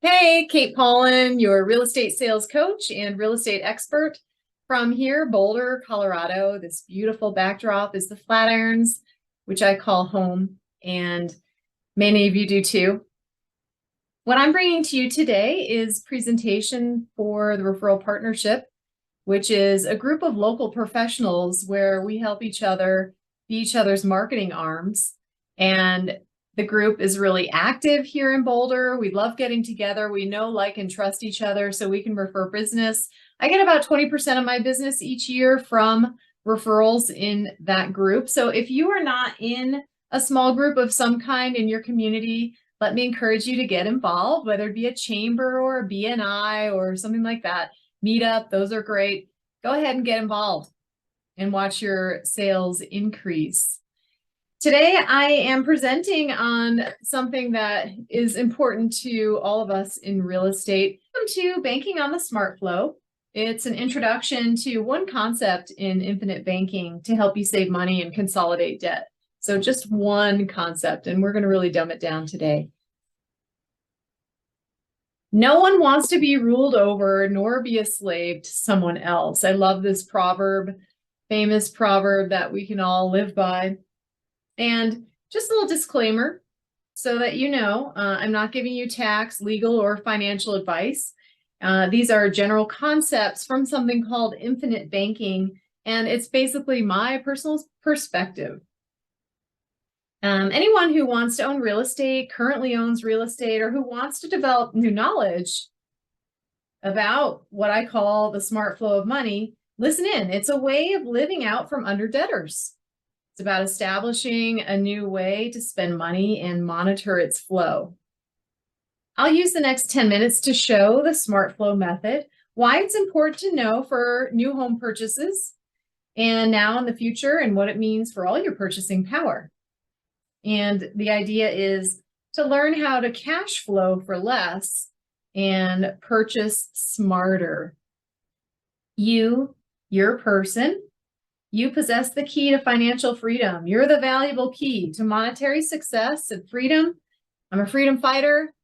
Hey, Kate Paulin, your real estate sales coach and real estate expert from here, Boulder, Colorado. This beautiful backdrop is the Flatirons, which I call home, and many of you do too. What I'm bringing to you today is presentation for the Referral Partnership, which is a group of local professionals where we help each other be each other's marketing arms. And the group is really active here in Boulder. We love getting together. We know, like, and trust each other so we can refer business. I get about 20% of my business each year from referrals in that group. So if you are not in a small group of some kind in your community, let me encourage you to get involved, whether it be a chamber or a BNI or something like that. Meetup, those are great. Go ahead and get involved and watch your sales increase. Today, I am presenting on something that is important to all of us in real estate. Welcome to Banking on the Smart Flow. It's an introduction to one concept in infinite banking to help you save money and consolidate debt. So just one concept, and we're going to really dumb it down today. No one wants to be ruled over nor be a slave to someone else. I love this proverb, famous proverb that we can all live by. And just a little disclaimer so that you know, I'm not giving you tax, legal, or financial advice. These are general concepts from something called infinite banking, and it's basically my personal perspective. Anyone who wants to own real estate, currently owns real estate, or who wants to develop new knowledge about what I call the smart flow of money, listen in. It's a way of living out from under debtors. It's about establishing a new way to spend money and monitor its flow. I'll use the next 10 minutes to show the smart flow method, why it's important to know for new home purchases, and now in the future, and what it means for all your purchasing power. And the idea is to learn how to cash flow for less and purchase smarter. You're a person. You possess the key to financial freedom. You're the valuable key to monetary success and freedom. I'm a freedom fighter,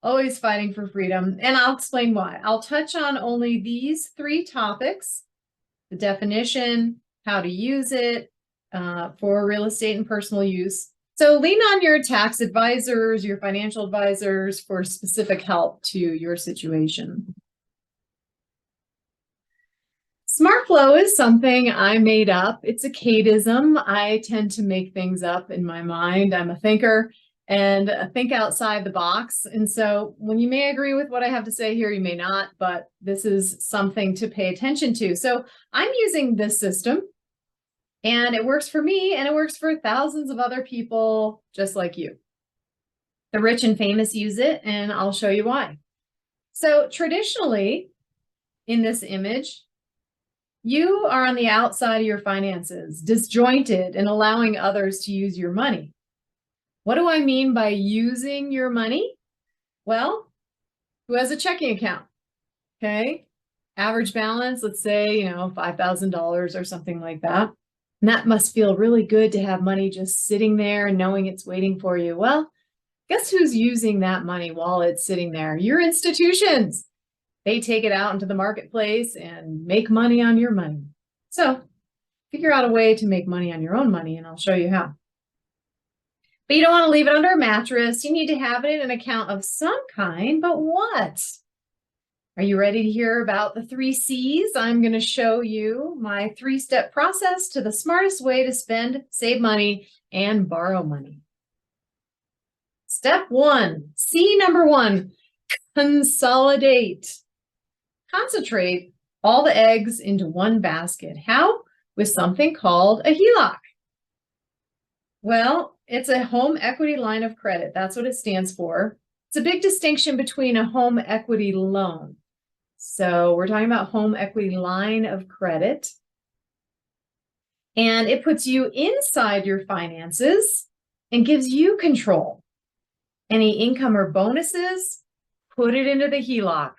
always fighting for freedom, and I'll explain why. I'll touch on only these three topics: the definition, how to use it for real estate and personal use. So lean on your tax advisors, your financial advisors for specific help to your situation. Smart flow is something I made up. It's a Kateism. I tend to make things up in my mind. I'm a thinker and think outside the box. And so when you may agree with what I have to say here, you may not, but this is something to pay attention to. So I'm using this system, and it works for me, and it works for thousands of other people just like you. The rich and famous use it, and I'll show you why. So traditionally, in this image, you are on the outside of your finances, disjointed and allowing others to use your money. What do I mean by using your money? Well, who has a checking account? Okay. Average balance, let's say, $5,000 or something like that. And that must feel really good to have money just sitting there and knowing it's waiting for you. Well, guess who's using that money while it's sitting there? Your institutions. They take it out into the marketplace and make money on your money. So figure out a way to make money on your own money, and I'll show you how. But you don't want to leave it under a mattress. You need to have it in an account of some kind, but what? Are you ready to hear about the 3 C's? I'm going to show you my 3-step process to the smartest way to spend, save money, and borrow money. Step 1, C number 1, consolidate. Concentrate all the eggs into one basket. How? With something called a HELOC. Well, it's a home equity line of credit. That's what it stands for. It's a big distinction between a home equity loan. So we're talking about home equity line of credit. And it puts you inside your finances and gives you control. Any income or bonuses, put it into the HELOC.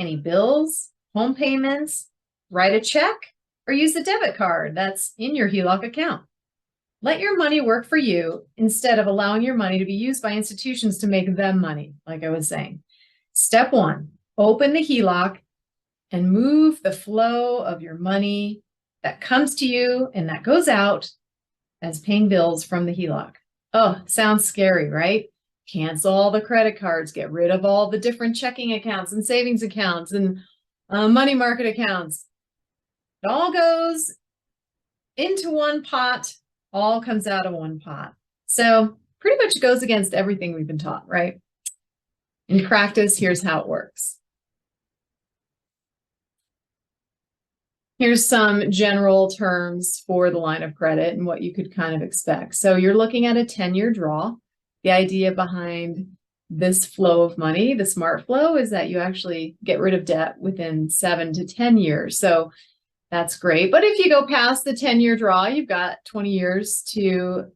Any bills, home payments, write a check, or use the debit card that's in your HELOC account. Let your money work for you instead of allowing your money to be used by institutions to make them money, like I was saying. Step 1, open the HELOC and move the flow of your money that comes to you and that goes out as paying bills from the HELOC. Oh, sounds scary, right? Cancel all the credit cards, get rid of all the different checking accounts and savings accounts and money market accounts. It all goes into one pot, all comes out of one pot. So pretty much goes against everything we've been taught, right? In practice, here's how it works. Here's some general terms for the line of credit and what you could kind of expect. So you're looking at a 10-year draw. The idea behind this flow of money, the smart flow, is that you actually get rid of debt within 7 to 10 years. So that's great. But if you go past the 10-year draw, you've got 20 years to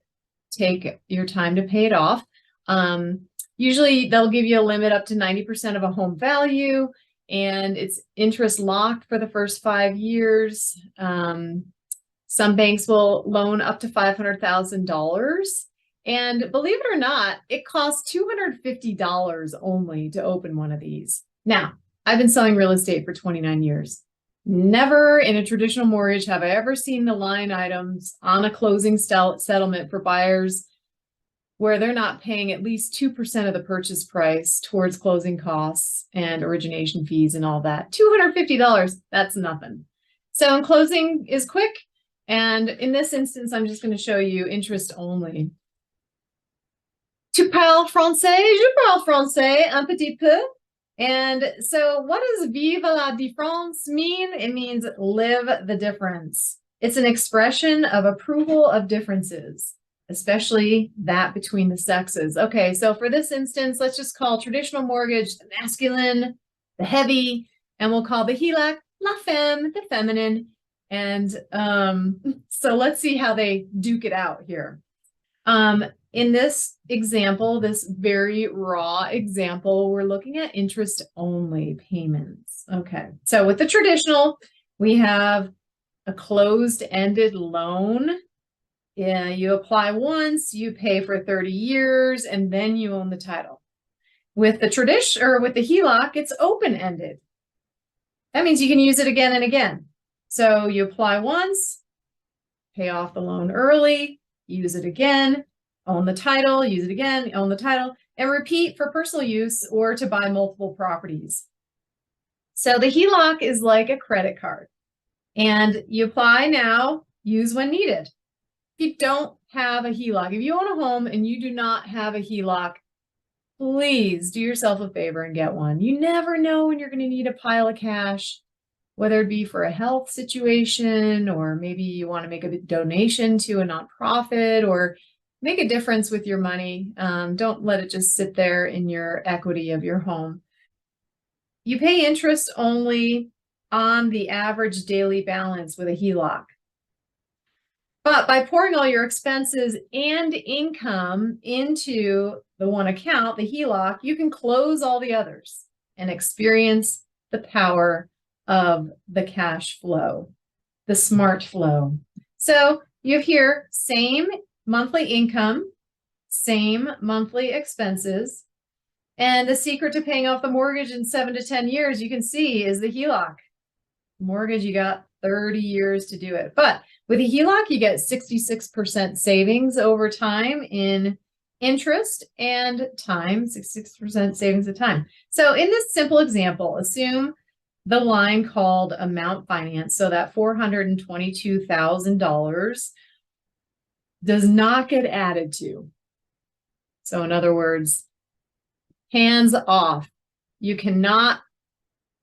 take your time to pay it off. Usually they'll give you a limit up to 90% of a home value, and it's interest locked for the first 5 years. Some banks will loan up to $500,000. And believe it or not, it costs $250 only to open one of these. Now, I've been selling real estate for 29 years. Never in a traditional mortgage have I ever seen the line items on a closing settlement for buyers where they're not paying at least 2% of the purchase price towards closing costs and origination fees and all that. $250, that's nothing. So closing is quick. And in this instance, I'm just going to show you interest only. Tu parles français? Je parle français un petit peu. And so what does vive la différence mean? It means live the difference. It's an expression of approval of differences, especially that between the sexes. Okay, so for this instance, let's just call traditional mortgage the masculine, the heavy, and we'll call the HELOC la femme, the feminine. And so let's see how they duke it out here. In this example, this very raw example, we're looking at interest-only payments. Okay, so with the traditional, we have a closed-ended loan. Yeah, you apply once, you pay for 30 years, and then you own the title. With the tradition, or with the HELOC, it's open-ended. That means you can use it again and again. So you apply once, pay off the loan early, use it again, own the title, use it again, own the title, and repeat for personal use or to buy multiple properties. So the HELOC is like a credit card, and you apply now, use when needed. If you don't have a HELOC, if you own a home and you do not have a HELOC, please do yourself a favor and get one. You never know when you're going to need a pile of cash, whether it be for a health situation, or maybe you want to make a donation to a nonprofit, or make a difference with your money. Don't let it just sit there in your equity of your home. You pay interest only on the average daily balance with a HELOC. But by pouring all your expenses and income into the one account, the HELOC, you can close all the others and experience the power of the cash flow, the smart flow. So you have here same monthly income, same monthly expenses. And the secret to paying off the mortgage in 7 to 10 years, you can see, is the HELOC. Mortgage, you got 30 years to do it. But with a HELOC, you get 66% savings over time in interest and time, 66% savings of time. So in this simple example, assume the line called amount finance, so that $422,000 does not get added to. So in other words, hands off. You cannot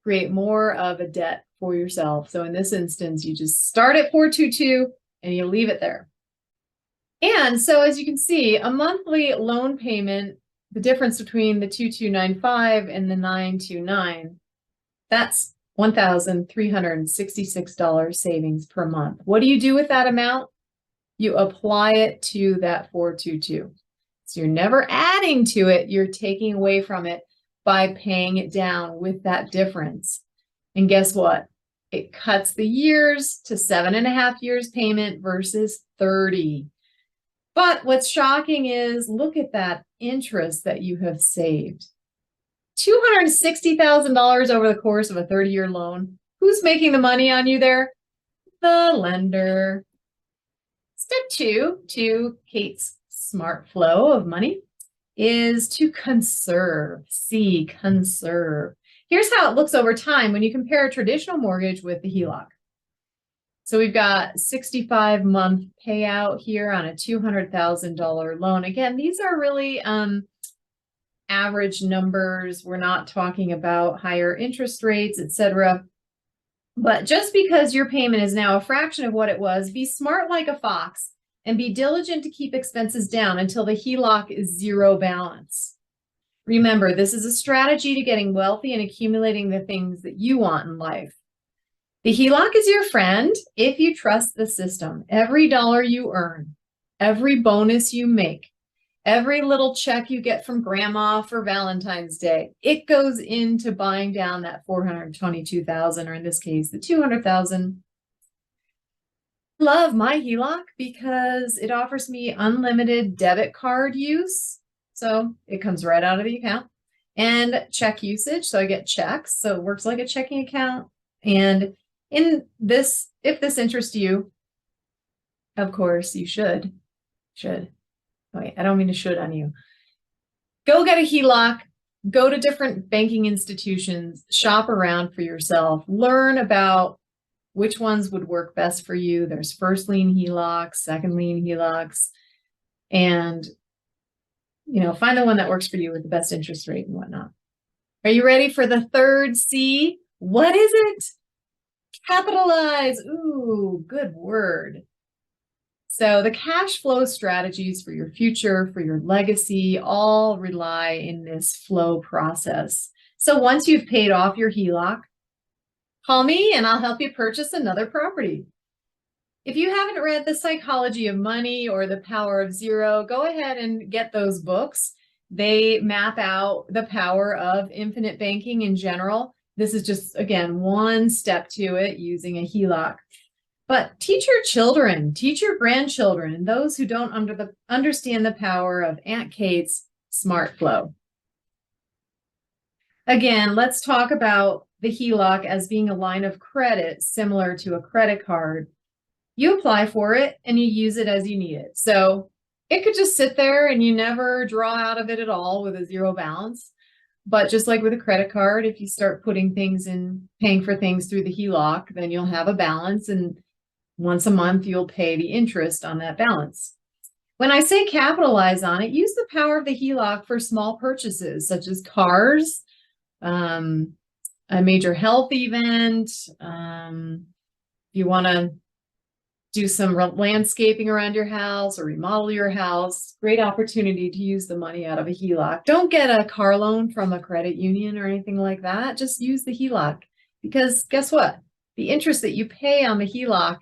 create more of a debt for yourself. So in this instance, you just start at 422 and you leave it there. And so as you can see, a monthly loan payment, the difference between the 2295 and the 929, that's $1,366 savings per month. What do you do with that amount? You apply it to that 422. So you're never adding to it, you're taking away from it by paying it down with that difference. And guess what? It cuts the years to 7.5 years payment versus 30. But what's shocking is look at that interest that you have saved. $260,000 over the course of a 30-year loan. Who's making the money on you there? The lender. Step 2 to Kate's smart flow of money is to conserve. C, conserve. Here's how it looks over time when you compare a traditional mortgage with the HELOC. So we've got 65-month payout here on a $200,000 loan. Again, these are really average numbers. We're not talking about higher interest rates, etc. But just because your payment is now a fraction of what it was, be smart like a fox and be diligent to keep expenses down until the HELOC is zero balance. Remember, this is a strategy to getting wealthy and accumulating the things that you want in life. The HELOC is your friend if you trust the system. Every dollar you earn, every bonus you make, every little check you get from grandma for Valentine's Day, it goes into buying down that $422,000, or in this case, the $200,000. I love my HELOC because it offers me unlimited debit card use. So it comes right out of the account, and check usage. So I get checks. So it works like a checking account. And in this, if this interests you, of course, you should. Wait, I don't mean to should on you. Go get a HELOC, go to different banking institutions, shop around for yourself, learn about which ones would work best for you. There's first lien HELOCs, second lien HELOCs, and find the one that works for you with the best interest rate and whatnot. Are you ready for the third C? What is it? Capitalize. Ooh, good word. So the cash flow strategies for your future, for your legacy, all rely in this flow process. So once you've paid off your HELOC, call me and I'll help you purchase another property. If you haven't read The Psychology of Money or The Power of Zero, go ahead and get those books. They map out the power of infinite banking in general. This is just, again, one step to it using a HELOC. But teach your children, teach your grandchildren, and those who don't understand the power of Aunt Kate's smart flow. Again, let's talk about the HELOC as being a line of credit similar to a credit card. You apply for it and you use it as you need it. So it could just sit there and you never draw out of it at all with a zero balance. But just like with a credit card, if you start putting things in, paying for things through the HELOC, then you'll have a balance, and once a month you'll pay the interest on that balance. When I say capitalize on it, use the power of the HELOC for small purchases such as cars, a major health event, if you want to do some landscaping around your house or remodel your house, great opportunity to use the money out of a HELOC. Don't get a car loan from a credit union or anything like that. Just use the HELOC, because guess what? The interest that you pay on the HELOC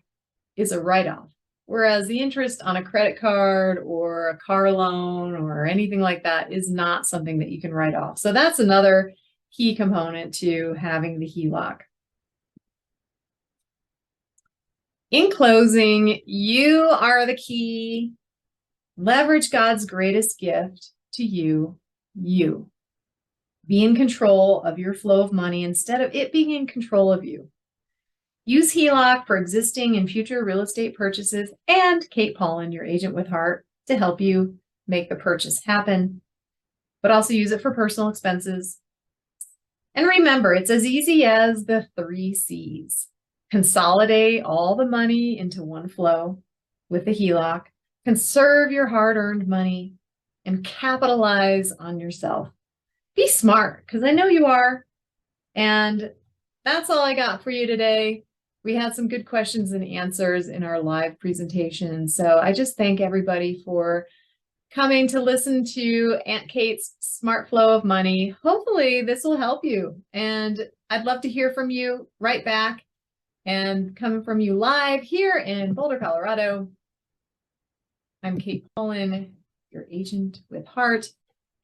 is a write-off, whereas the interest on a credit card or a car loan or anything like that is not something that you can write off. So that's another key component to having the HELOC. In closing, you are the key. Leverage God's greatest gift to you, you. Be in control of your flow of money instead of it being in control of you. Use HELOC for existing and future real estate purchases, and Kate Paulin, your agent with heart, to help you make the purchase happen, but also use it for personal expenses. And remember, it's as easy as the 3 C's. Consolidate all the money into one flow with the HELOC, conserve your hard-earned money, and capitalize on yourself. Be smart, because I know you are. And that's all I got for you today. We had some good questions and answers in our live presentation. So I just thank everybody for coming to listen to Aunt Kate's Smart Flow of Money. Hopefully this will help you. And I'd love to hear from you right back. And coming from you live here in Boulder, Colorado, I'm Kate Paulin, your agent with heart.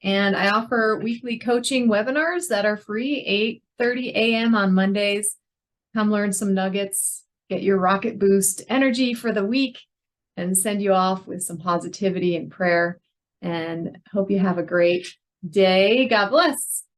And I offer weekly coaching webinars that are free, 8:30 a.m. on Mondays. Come learn some nuggets, get your rocket boost energy for the week. and send you off with some positivity and prayer, and hope you have a great day. God bless.